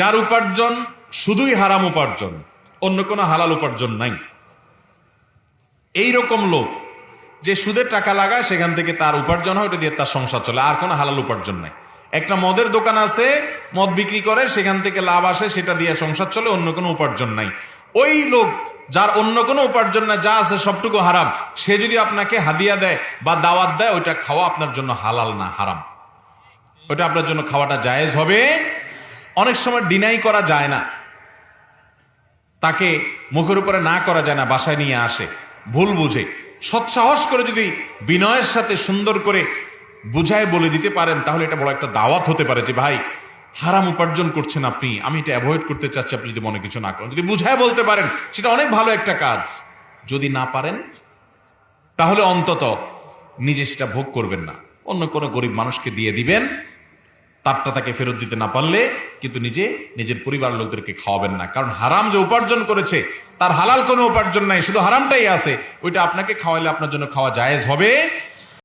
যার উপার্জন শুধুই হারাম উপার্জন, অন্য কোনো হালাল উপার্জন নাই, এইরকম লোক যে সুদের টাকা লাগায় সেখান থেকে তার উপার্জন হয়, ওটা দিয়ে তার সংসার চলে, আর কোনো হালাল উপার্জন নাই। একটা মদের দোকান আছে, মদ বিক্রি করে, সেখান থেকে লাভ আসে, সেটা দিয়ে সংসার চলে, অন্য কোনো উপার্জন নাই। ওই লোক যার অন্য কোনো উপার্জন নাই, যা আছে সবটুকু হারাম, সে যদি আপনাকে হাদিয়া দেয় বা দাওয়াত দেয়, ওইটা খাওয়া আপনার জন্য হালাল না, হারাম। ওইটা আপনার জন্য খাওয়াটা জায়েজ হবে। অনেক সময় ডিনাই করা যায় না, তাকে মুখের উপরে না করা যায় না, বাসায় নিয়ে আসে, ভুল বুঝে সৎসাহস করে যদি বিনয়ের সাথে সুন্দর করে বুঝায় বলে দিতে পারেন, তাহলে এটা বড় একটা দাওয়াত হতে পারে যে ভাই হারাম উপার্জন করছেন আপনি, আমি এটা অ্যাভয়েড করতে চাচ্ছি, আপনি যদি মনে কিছু না করেন, যদি বুঝায় বলতে পারেন, সেটা অনেক ভালো একটা কাজ। যদি না পারেন তাহলে অন্তত নিজে সেটা ভোগ করবেন না, অন্য কোনো গরিব মানুষকে দিয়ে দিবেন, তারটা তাকে ফেরত দিতে না পারলে কিন্তু নিজে নিজের পরিবার লোকদেরকে খাওয়াবেন না। কারণ হারাম যে উপার্জন করেছে তার হালাল কোনো উপার্জন নাই, শুধু হারামটাই আছে, ওইটা আপনাকে খাওয়াইলে আপনার জন্য খাওয়া জায়েজ হবে।